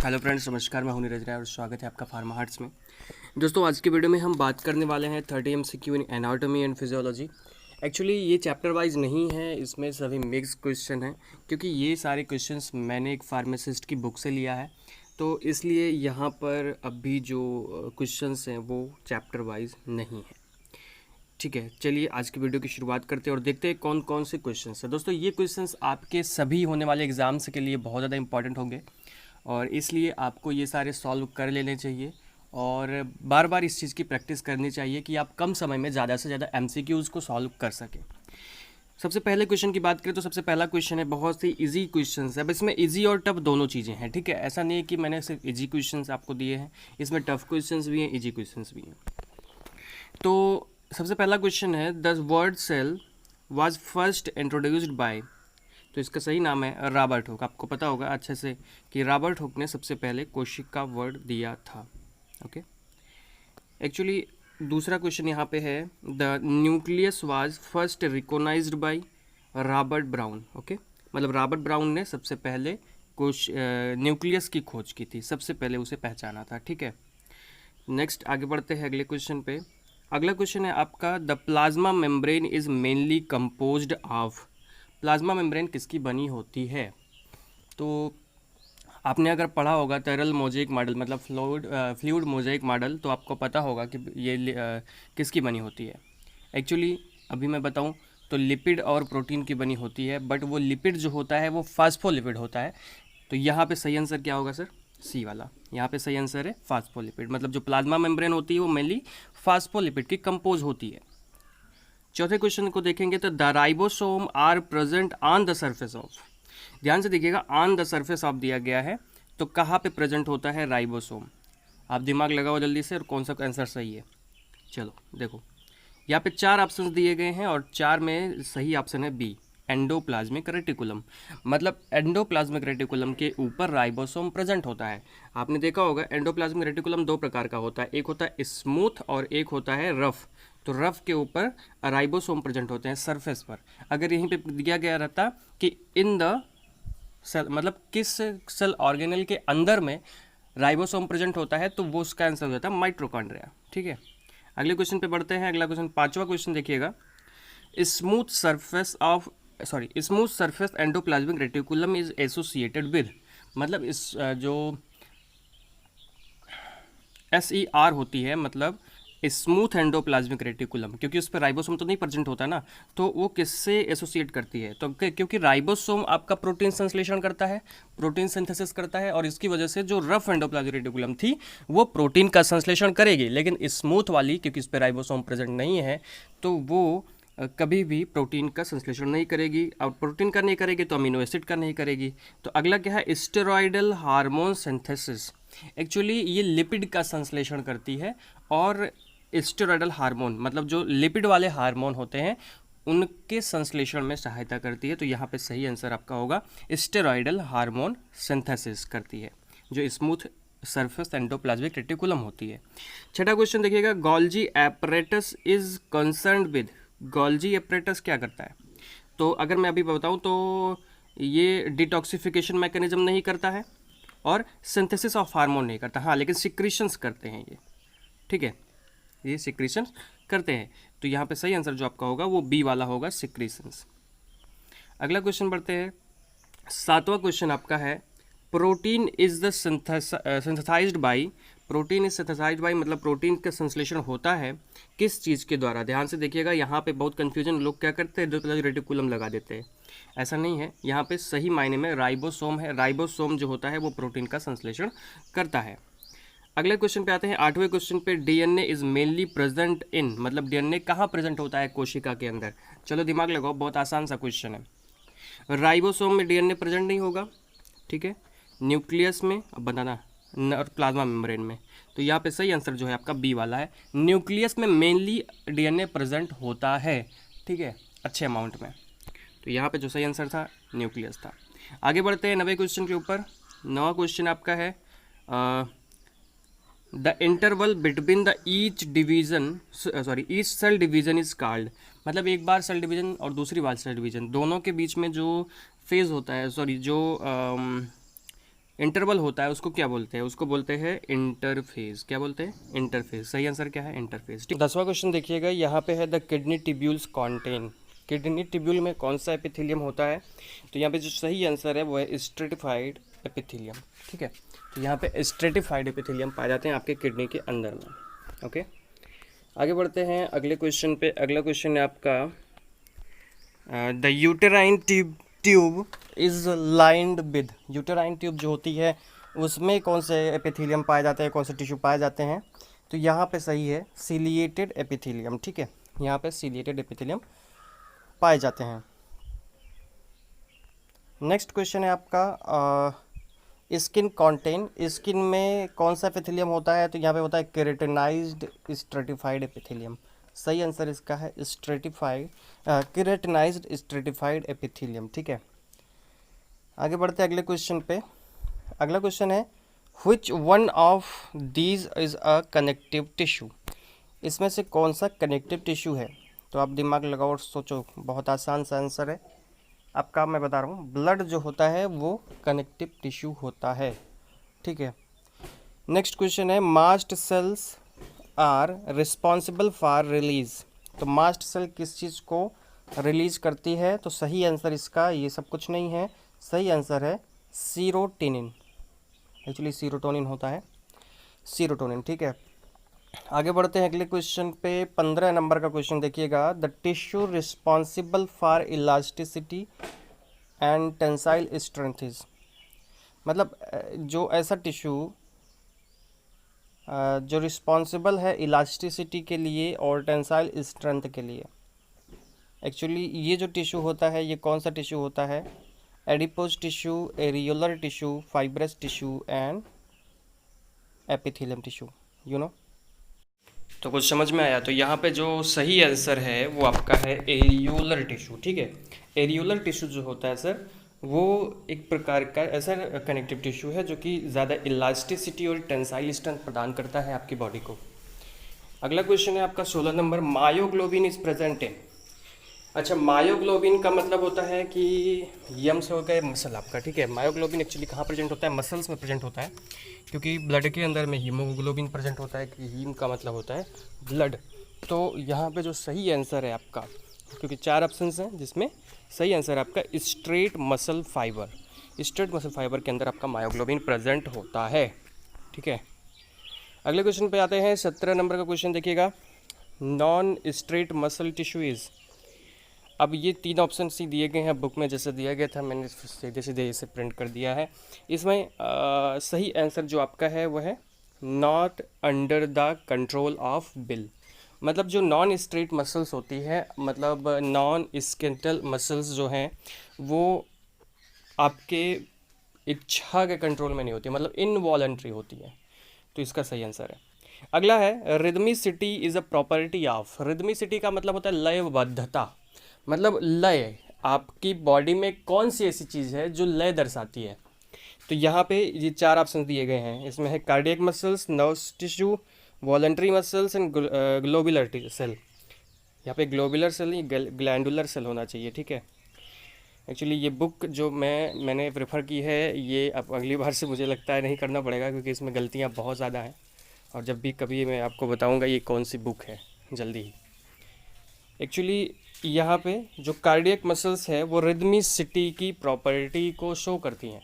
Hello friends, नमस्कार। मैं हूं नीरज राय और स्वागत है आपका फार्मा हार्ट्स में। दोस्तों, आज की वीडियो में हम बात करने वाले हैं 30 MCQ in anatomy and physiology. Actually ये चैप्टर वाइज नहीं है, इसमें सभी मिक्स क्वेश्चन हैं क्योंकि ये सारे क्वेश्चंस मैंने एक फार्मासिस्ट की बुक से लिया है, तो इसलिए यहाँ पर अभी जो क्वेश्चंस हैं वो चैप्टर वाइज नहीं है। ठीक है, चलिए आज की वीडियो की शुरुआत करते हैं और देखते हैं कौन कौन से क्वेश्चंस हैं। दोस्तों, ये क्वेश्चंस आपके सभी होने वाले एग्ज़ाम्स के लिए बहुत ज़्यादा इंपॉर्टेंट होंगे और इसलिए आपको ये सारे सॉल्व कर लेने चाहिए और बार बार इस चीज़ की प्रैक्टिस करनी चाहिए कि आप कम समय में ज़्यादा से ज़्यादा MCQs को सॉल्व कर सकें। सबसे पहले क्वेश्चन की बात करें तो सबसे पहला क्वेश्चन है, बहुत ही इजी क्वेश्चंस है। अब इसमें इजी और टफ दोनों चीज़ें हैं, ठीक है। ऐसा नहीं है कि मैंने सिर्फ इजी क्वेश्चंस आपको दिए हैं, इसमें टफ क्वेश्चंस भी हैं, इजी क्वेश्चंस भी हैं। तो सबसे पहला क्वेश्चन है, the word cell was first introduced by, तो इसका सही नाम है रॉबर्ट हुक। आपको पता होगा अच्छे से कि रॉबर्ट हुक ने सबसे पहले कोशिका वर्ड दिया था। ओके, एक्चुअली दूसरा क्वेश्चन यहाँ पे है, the nucleus was first recognised by Robert Brown. Okay, मतलब रॉबर्ट ब्राउन ने सबसे पहले न्यूक्लियस की खोज की थी, सबसे पहले उसे पहचाना था। ठीक है, नेक्स्ट आगे बढ़ते हैं अगले क्वेश्चन पे। अगला क्वेश्चन है आपका, the plasma membrane is mainly composed of, plasma membrane किसकी बनी होती है? तो आपने अगर पढ़ा होगा तरल मोज़ेक मॉडल, मतलब फ्लूइड मोज़ेक मॉडल, तो आपको पता होगा कि ये किसकी बनी होती है। एक्चुअली अभी मैं बताऊं तो लिपिड और प्रोटीन की बनी होती है, बट वो लिपिड जो होता है वो फास्फोलिपिड होता है। तो यहाँ पे सही आंसर क्या होगा सर? सी वाला। यहाँ पे सही आंसर है फास्फोलिपिड, मतलब जो प्लाज्मा मेम्ब्रेन होती है वो मेनली फास्फोलिपिड की कंपोज होती है। चौथे क्वेश्चन को देखेंगे तो the ribosome are present on the surface of, ध्यान से देखिएगा, ऑन द सरफेस ऑफ दिया गया है, तो कहाँ पे प्रेजेंट होता है राइबोसोम? आप दिमाग लगाओ जल्दी से और कौन सा आंसर सही है। चलो देखो, यहाँ पे 4 ऑप्शन दिए गए हैं और 4 में सही ऑप्शन है बी, एंडोप्लाज्मिक रेटिकुलम। मतलब एंडोप्लाज्मिक रेटिकुलम के ऊपर राइबोसोम प्रेजेंट होता है। आपने देखा होगा एंडोप्लाज्मिक रेटिकुलम 2 प्रकार का होता है, एक होता है स्मूथ और एक होता है रफ। तो रफ के ऊपर राइबोसोम प्रेजेंट होते हैं सरफेस पर। अगर यहीं पे दिया गया रहता कि इन द सेल, मतलब किस सेल ऑर्गेनल के अंदर में राइबोसोम प्रेजेंट होता है, तो वो उसका आंसर हो जाता है माइटोकॉन्ड्रिया। ठीक है, अगले क्वेश्चन पे बढ़ते हैं। अगला क्वेश्चन, पांचवा क्वेश्चन देखिएगा, smooth surface endoplasmic reticulum is associated with, मतलब इस जो SER होती है, मतलब स्मूथ एंडोप्लाज्मिक रेटिकुलम, क्योंकि उस पर राइबोसोम तो नहीं प्रेजेंट होता ना, तो वो किससे एसोसिएट करती है? तो क्योंकि राइबोसोम आपका प्रोटीन संश्लेषण करता है, प्रोटीन सिंथेसिस करता है, और इसकी वजह से जो रफ एंडोप्लाज्मिक रेटिकुलम थी वो प्रोटीन का संश्लेषण करेगी, लेकिन स्मूथ वाली क्योंकि इस पर राइबोसोम प्रेजेंट नहीं है तो वो कभी भी प्रोटीन का संश्लेषण नहीं करेगी, और प्रोटीन का नहीं करेगी तो अमीनो एसिड का नहीं करेगी। तो अगला क्या है, स्टेरॉयडल हार्मोन सिंथेसिस। एक्चुअली ये लिपिड का संश्लेषण करती है और स्टेरॉयडल हार्मोन, मतलब जो लिपिड वाले हार्मोन होते हैं उनके संश्लेषण में सहायता करती है। तो यहाँ पे सही आंसर आपका होगा स्टेरॉयडल हार्मोन सिंथेसिस करती है, जो स्मूथ सरफेस एंडोप्लाज्मिक रेटिकुलम होती है। छठा क्वेश्चन देखिएगा, Golgi apparatus is concerned with, Golgi apparatus क्या करता है? तो अगर मैं अभी बताऊं तो ये डिटॉक्सिफिकेशन मैकेनिज्म नहीं करता है और सिंथेसिस ऑफ हार्मोन नहीं करता, हाँ लेकिन सिक्रीशंस करते हैं ये। ठीक है, ये सिक्रीशंस करते हैं, तो यहाँ पे सही आंसर जो आपका होगा वो बी वाला होगा, सिक्रीशंस। अगला क्वेश्चन बढ़ते हैं, सातवां क्वेश्चन आपका है, protein is the synthesised by, protein is synthesised by मतलब प्रोटीन का संश्लेषण होता है किस चीज़ के द्वारा? ध्यान से देखिएगा, यहाँ पे बहुत कन्फ्यूजन, लोग क्या करते हैं एंडोप्लाज्मिक रेटिकुलम लगा देते हैं, ऐसा नहीं है। यहाँ पे सही मायने में राइबोसोम है, राइबोसोम जो होता है वो प्रोटीन का संश्लेषण करता है। अगले क्वेश्चन पे आते हैं, आठवें क्वेश्चन पे, DNA is mainly present in, मतलब DNA कहाँ प्रेजेंट होता है कोशिका के अंदर? चलो दिमाग लगाओ, बहुत आसान सा क्वेश्चन है। राइबोसोम में DNA प्रेजेंट नहीं होगा, ठीक है, न्यूक्लियस में, अब बताना, और प्लाज्मा मेम्ब्रेन में। तो यहाँ पे सही आंसर जो है आपका बी वाला है, न्यूक्लियस में मेनली DNA प्रेजेंट होता है, ठीक है, अच्छे अमाउंट में। तो यहाँ पे जो सही आंसर था न्यूक्लियस था। आगे बढ़ते हैं 9वें क्वेश्चन के ऊपर। 9वां क्वेश्चन आपका है, the interval between the each cell division is called, मतलब एक बार सेल डिवीजन और दूसरी बार सेल डिवीजन, दोनों के बीच में जो फेज होता है, जो इंटरवल होता है उसको क्या बोलते हैं? उसको बोलते हैं इंटरफेस। क्या बोलते हैं? इंटरफेस। सही आंसर क्या है? इंटरफेस। 10वां क्वेश्चन देखिएगा, यहाँ पे है the kidney tubules contain. Kidney tubule में कौन सा एपिथेलियम होता है? तो यहाँ पे जो सही आंसर है वो है स्ट्रेटिफाइड एपिथेलियम। ठीक है, तो यहाँ पे स्ट्रेटिफाइड एपिथेलियम पाए जाते हैं आपके किडनी के अंदर में। ओके, आगे बढ़ते हैं अगले क्वेश्चन पे। अगला क्वेश्चन है आपका the uterine tube is lined with. Uterine tube जो होती है उसमें कौन से एपिथेलियम पाए जाते हैं, कौन से टिश्यू पाए जाते हैं? तो यहाँ पे सही है सिलिएटेड एपिथेलियम। ठीक है, यहाँ पे सिलिएटेड एपिथेलियम पाए जाते हैं। नेक्स्ट क्वेश्चन है आपका स्किन कॉन्टेन। स्किन में कौन सा एपिथेलियम होता है? तो यहाँ पे होता है केरेटिनाइज्ड स्ट्रेटिफाइड एपिथेलियम। सही आंसर इसका है स्ट्रेटिफाइड केरेटिनाइज्ड स्ट्रेटिफाइड एपिथेलियम। ठीक है, आगे बढ़ते हैं अगले क्वेश्चन पे। अगला क्वेश्चन है which one of these is a connective tissue. इसमें से कौन सा कनेक्टिव टिश्यू है? तो आप दिमाग लगाओ और सोचो, बहुत आसान सा आंसर है आपका, मैं बता रहा हूँ। ब्लड जो होता है वो कनेक्टिव टिश्यू होता है। ठीक है, नेक्स्ट क्वेश्चन है mast cells are responsible for release. तो मास्ट सेल किस चीज़ को रिलीज करती है? तो सही आंसर इसका ये सब कुछ नहीं है, सही आंसर है सीरोटोनिन। एक्चुअली सीरोटोनिन होता है, सीरोटोनिन। ठीक है, आगे बढ़ते हैं अगले क्वेश्चन पे। 15 नंबर का क्वेश्चन देखिएगा, the tissue responsible for elasticity and tensile strength is. मतलब जो ऐसा टिश्यू जो रिस्पॉन्सिबल है इलास्टिसिटी के लिए और टेंसाइल स्ट्रेंथ के लिए। एक्चुअली ये जो टिश्यू होता है ये कौन सा टिश्यू होता है? Adipose tissue, areolar tissue, fibrous tissue and epithelium tissue, you know. तो कुछ समझ में आया? तो यहाँ पे जो सही आंसर है वो आपका है एरियोलर टिश्यू। ठीक है, एरियोलर टिश्यू जो होता है सर वो एक प्रकार का ऐसा कनेक्टिव टिश्यू है जो कि ज़्यादा इलास्टिसिटी और टेंसाइल स्ट्रेंथ प्रदान करता है आपकी बॉडी को। अगला क्वेश्चन है आपका 16 number, myoglobin is present in. अच्छा, मायोग्लोबिन का मतलब होता है कि यम से होकर मसल आपका। ठीक है, मायोग्लोबिन एक्चुअली कहाँ प्रेजेंट होता है? मसल्स में प्रेजेंट होता है, क्योंकि ब्लड के अंदर में हीमोग्लोबिन प्रेजेंट होता है कि हीम का मतलब होता है ब्लड। तो यहाँ पे जो सही आंसर है आपका, क्योंकि 4 ऑप्शंस हैं जिसमें सही आंसर है आपका straight muscle fibre. Straight muscle fibre के अंदर आपका मायोग्लोबिन प्रेजेंट होता है। ठीक है, अगले क्वेश्चन पे आते हैं। 17 नंबर का क्वेश्चन देखिएगा, non straight muscle tissue is. अब ये 3 ऑप्शन ही दिए गए हैं बुक में, जैसे दिया गया था मैंने सीधे सीधे इसे प्रिंट कर दिया है। इसमें सही आंसर जो आपका है वो है not under the control of bill. मतलब जो नॉन स्ट्रेट मसल्स होती है, मतलब नॉन स्केलेटल मसल्स जो हैं वो आपके इच्छा के कंट्रोल में नहीं होती, मतलब इनवॉलंटरी होती है। तो इसका सही आंसर है। अगला है rhythmicity is a property of. Rhythmicity का मतलब होता है लयबद्धता, मतलब लय। आपकी बॉडी में कौन सी ऐसी चीज़ है जो लय दर्शाती है? तो यहाँ पे ये 4 ऑप्शन दिए गए हैं। इसमें है cardiac muscles, nerves tissue, voluntary muscles and globular cell. यहाँ पे ग्लोबुलर सेल नहीं ग्लैंडुलर सेल होना चाहिए। ठीक है, एक्चुअली ये बुक जो मैंने प्रेफर की है ये अब अगली बार से मुझे लगता है नहीं करना पड़ेगा, क्योंकि इसमें गलतियाँ बहुत ज़्यादा हैं। और जब भी कभी मैं आपको बताऊँगा ये कौन सी बुक है जल्दी ही। एक्चुअली यहाँ पे जो कार्डियक मसल्स है वो रिदमिसिटी की प्रॉपर्टी को शो करती हैं।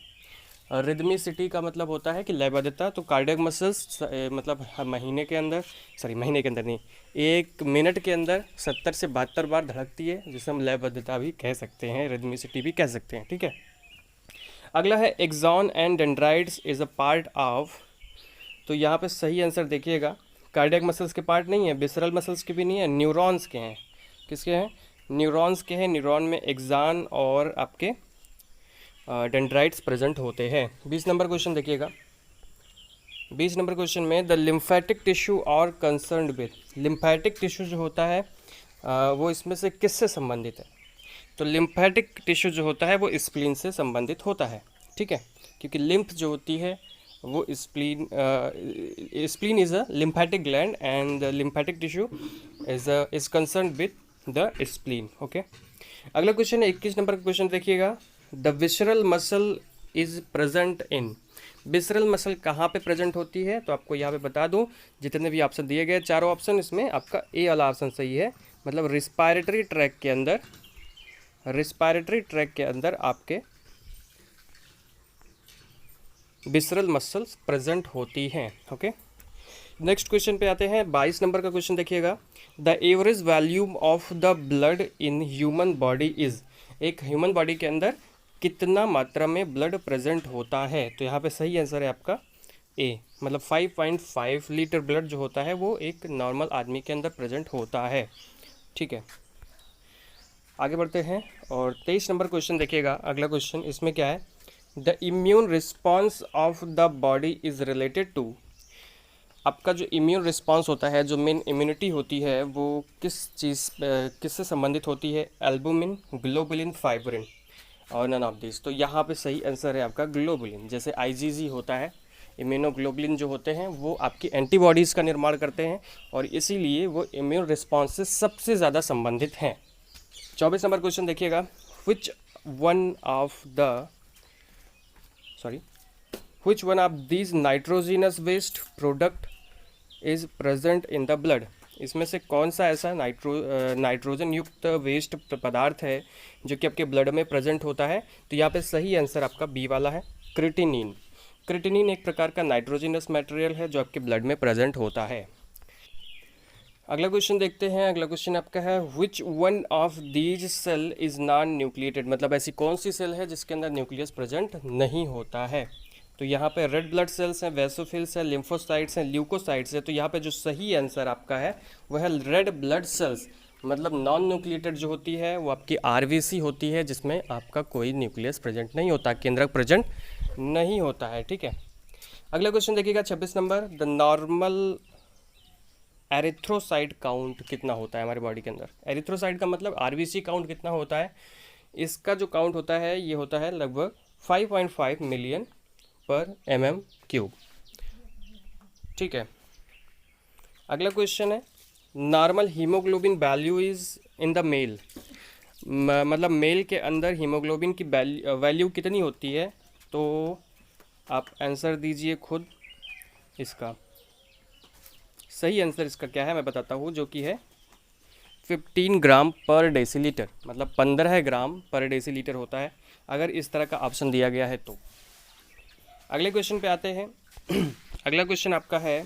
रिदमिसिटी का मतलब होता है कि लयबद्धता। तो कार्डियक मसल्स मतलब महीने के अंदर नहीं, 1 मिनट के अंदर 70 से 72 बार धड़कती है, जिसे हम लयबद्धता भी कह सकते हैं, रिदमिसिटी भी कह सकते हैं। ठीक है, अगला है axon and dendrites is a part of. तो यहाँ पे सही आंसर देखिएगा, कार्डियक मसल्स के पार्ट नहीं है, विसरल मसल्स के भी नहीं है, न्यूरॉन्स के हैं। किसके हैं? न्यूरॉन्स के हैं। न्यूरॉन में एक्सॉन और आपके डेंड्राइट्स प्रेजेंट होते हैं। 20 नंबर क्वेश्चन देखिएगा। 20 नंबर क्वेश्चन में द लिम्फेटिक टिश्यू और कंसर्न्ड विद। लिम्फेटिक टिश्यू जो होता है वो इसमें से किससे संबंधित है? तो लिम्फेटिक टिश्यू जो होता है वो स्प्लीन से संबंधित होता है। ठीक है, क्योंकि लिम्फ जो होती है वो spleen is a lymphatic gland and the lymphatic tissue is concern with the spleen. Okay, अगला क्वेश्चन है 21 नंबर का क्वेश्चन देखिएगा, the visceral muscle is present in. Visceral muscle कहाँ पे प्रेजेंट होती है, तो आपको यहाँ पे बता दूँ, जितने भी ऑप्शन दिए गए चारों ऑप्शन, इसमें आपका ए वाला ऑप्शन सही है। मतलब रिस्पायरेटरी ट्रैक के अंदर आपके विसरल मसल्स प्रेजेंट होती हैं। ओके, नेक्स्ट क्वेश्चन पे आते हैं। 22 नंबर का क्वेश्चन देखिएगा। The average volume of the blood in human body is, एक ह्यूमन बॉडी के अंदर कितना मात्रा में ब्लड प्रेजेंट होता है, तो यहाँ पे सही आंसर है आपका ए, मतलब 5.5 लीटर ब्लड जो होता है वो एक नॉर्मल आदमी के अंदर प्रेजेंट होता है। ठीक है, आगे बढ़ते हैं और 23 नंबर क्वेश्चन देखिएगा। अगला क्वेश्चन इसमें क्या है, the immune response of the body is related to, आपका जो इम्यून रिस्पॉन्स होता है, जो मेन इम्यूनिटी होती है, वो किससे संबंधित होती है, एल्बुमिन, ग्लोबुलिन, फाइब्रिन और नन ऑफ दिस। तो यहाँ पे सही आंसर है आपका ग्लोबुलिन। जैसे आईजीजी होता है, इम्यूनोग्लोबुलिन जो होते हैं वो आपकी एंटीबॉडीज़ का निर्माण करते हैं और इसीलिए वो इम्यून रिस्पॉन्स से सबसे ज़्यादा संबंधित हैं। 24 नंबर क्वेश्चन देखिएगा। Which one of these nitrogenous waste product is present in the blood? इसमें से कौन सा ऐसा नाइट्रोजन युक्त वेस्ट पदार्थ है जो कि आपके ब्लड में प्रेजेंट होता है, तो यहाँ पे सही आंसर आपका बी वाला है, क्रिटिनिन। क्रिटिनिन एक प्रकार का नाइट्रोजिनस मटेरियल है जो आपके ब्लड में प्रेजेंट होता है। अगला क्वेश्चन देखते हैं। अगला क्वेश्चन आपका है, which one of these cell is non nucleated, मतलब ऐसी कौन सी सेल है जिसके अंदर न्यूक्लियस प्रेजेंट नहीं होता है। तो यहाँ पे रेड ब्लड सेल्स हैं, वेसोफिल्स हैं, लिम्फोसाइट्स हैं, ल्यूकोसाइट्स हैं। तो यहाँ पे जो सही आंसर आपका है वह है रेड ब्लड सेल्स, मतलब नॉन न्यूक्लिएटेड जो होती है वो आपकी आरबीसी होती है, जिसमें आपका कोई न्यूक्लियस प्रेजेंट नहीं होता, केंद्रक प्रेजेंट नहीं होता है। ठीक है, अगला क्वेश्चन देखिएगा 26 number. The normal erythrocyte count कितना होता है हमारे बॉडी के अंदर। एरिथ्रोसाइट का मतलब आरबीसी काउंट कितना होता है, इसका जो काउंट होता है ये होता है लगभग 5.5 मिलियन पर mm³। ठीक है, अगला क्वेश्चन है, normal haemoglobin value is in the male, मतलब मेल के अंदर हीमोग्लोबिन की वैल्यू कितनी होती है, तो आप आंसर दीजिए खुद। इसका सही आंसर इसका क्या है मैं बताता हूँ, जो कि है 15 ग्राम पर डेसीलीटर, मतलब 15 ग्राम पर डेसीलीटर होता है अगर इस तरह का ऑप्शन दिया गया है तो। अगले क्वेश्चन पे आते हैं। अगला क्वेश्चन आपका है,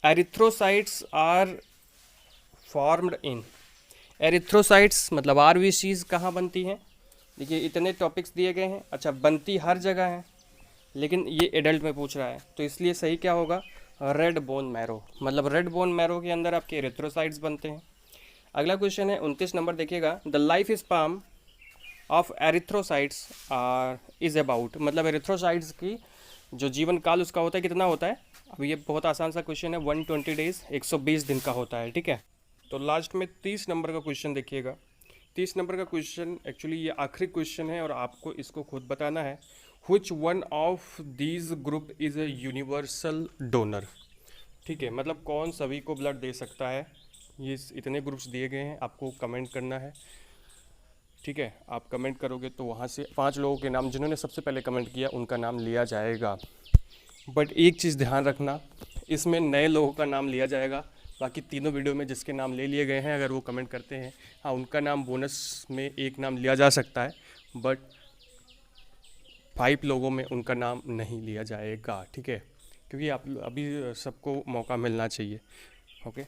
erythrocytes are formed in, erythrocytes मतलब आरबीसीज कहाँ बनती हैं। देखिए इतने टॉपिक्स दिए गए हैं, अच्छा बनती हर जगह है लेकिन ये एडल्ट में पूछ रहा है, तो इसलिए सही क्या होगा, रेड बोन मैरो, मतलब रेड बोन मैरो के अंदर आपके एरिथ्रोसाइट्स बनते हैं। अगला क्वेश्चन है 29 नंबर देखिएगा। The life span of erythrocytes are is about, मतलब एरिथ्रोसाइट्स की जो जीवन काल उसका होता है कितना होता है। अब ये बहुत आसान सा क्वेश्चन है, 120 डेज, 120 दिन का होता है। ठीक है, तो लास्ट में 30 नंबर का क्वेश्चन देखिएगा। 30 नंबर का क्वेश्चन एक्चुअली ये आखिरी क्वेश्चन है और आपको इसको खुद बताना है। Which one of these group is a universal donor? ठीक है, मतलब कौन सभी को ब्लड दे सकता है। ये इतने ग्रुप्स दिए गए हैं, आपको कमेंट करना है। ठीक है, आप कमेंट करोगे तो वहाँ से 5 लोगों के नाम, जिन्होंने सबसे पहले कमेंट किया उनका नाम लिया जाएगा। बट एक चीज़ ध्यान रखना, इसमें नए लोगों का नाम लिया जाएगा। बाकी तीनों वीडियो में जिसके नाम ले लिए गए हैं अगर वो कमेंट करते हैं, हाँ उनका नाम बोनस में एक नाम लिया जा सकता है, बट 5 लोगों में उनका नाम नहीं लिया जाएगा। ठीक है, क्योंकि आप अभी सबको मौका मिलना चाहिए। ओके,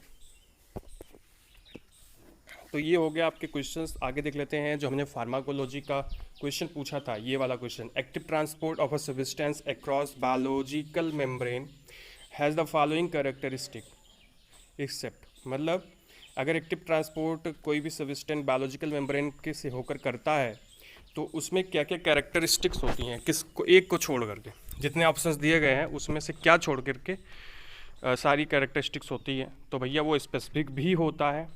तो ये हो गया आपके क्वेश्चंस। आगे देख लेते हैं जो हमने फार्माकोलॉजी का क्वेश्चन पूछा था, ये वाला question. Active transport of a substance across biological membrane has the following characteristic except, मतलब अगर एक्टिव ट्रांसपोर्ट कोई भी सब्सटेंस बायोलॉजिकल मेम्ब्रेन के से होकर करता है तो उसमें क्या क्या कैरेक्टरिस्टिक्स होती हैं, किसको एक को छोड़ करके, जितने ऑप्शंस दिए गए हैं उसमें से क्या छोड़ करके सारी कैरेक्टरिस्टिक्स होती हैं। तो भैया वो स्पेसिफिक भी होता है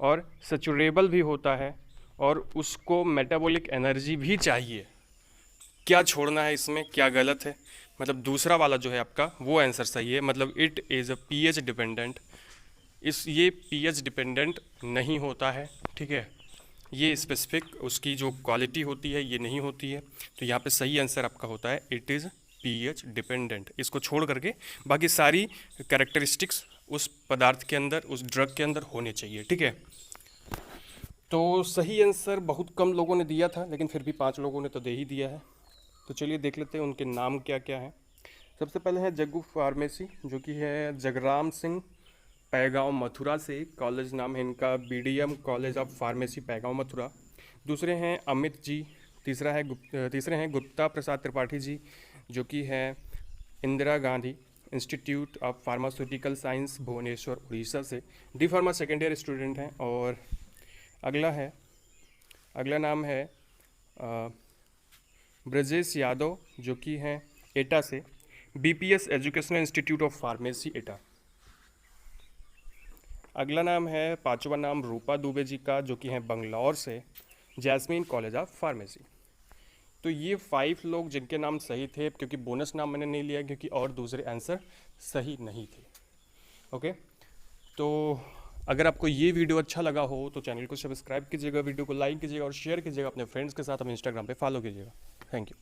और सैचुरेबल भी होता है और उसको मेटाबॉलिक एनर्जी भी चाहिए। क्या छोड़ना है इसमें, क्या गलत है, मतलब दूसरा वाला जो है आपका वो आंसर सही है। मतलब it is a pH dependent, ये पीएच डिपेंडेंट नहीं होता है। ठीक है, ये स्पेसिफिक उसकी जो क्वालिटी होती है ये नहीं होती है। तो यहाँ पे सही आंसर आपका होता है इट इज़ पीएच डिपेंडेंट, इसको छोड़ करके बाकी सारी कैरेक्टरिस्टिक्स उस पदार्थ के अंदर, उस ड्रग के अंदर होने चाहिए, ठीक है। तो सही आंसर बहुत कम लोगों ने दिया था, लेकिन फिर भी 5 लोगों ने तो दे ही दिया है। तो चलिए देख लेते हैं उनके नाम क्या क्या हैं। सबसे पहले है जग्गू फार्मेसी, जो कि है जगराम सिंह, पैगांव मथुरा से। कॉलेज नाम है इनका BDM college of pharmacy, Paigaon Mathura. दूसरे हैं अमित जी। तीसरे हैं गुप्ता प्रसाद त्रिपाठी जी, जो कि है Indira Gandhi institute of pharmaceutical science, Bhubaneswar, Orissa से। D pharma second year student हैं। और अगला नाम है ब्रजेश यादव, जो कि हैं एटा से, BPS educational institute of pharmacy, एटा। अगला नाम है, पांचवा नाम रूपा दुबे जी का, जो कि हैं बंगलौर से, जैस्मीन कॉलेज ऑफ फार्मेसी। तो ये 5 लोग जिनके नाम सही थे, क्योंकि बोनस नाम मैंने नहीं लिया क्योंकि और दूसरे आंसर सही नहीं थे। ओके, तो अगर आपको ये वीडियो अच्छा लगा हो तो चैनल को सब्सक्राइब कीजिएगा, वीडियो को लाइक कीजिएगा और शेयर कीजिएगा अपने फ्रेंड्स के साथ, हमें इंस्टाग्राम पे फॉलो कीजिएगा। Thank you.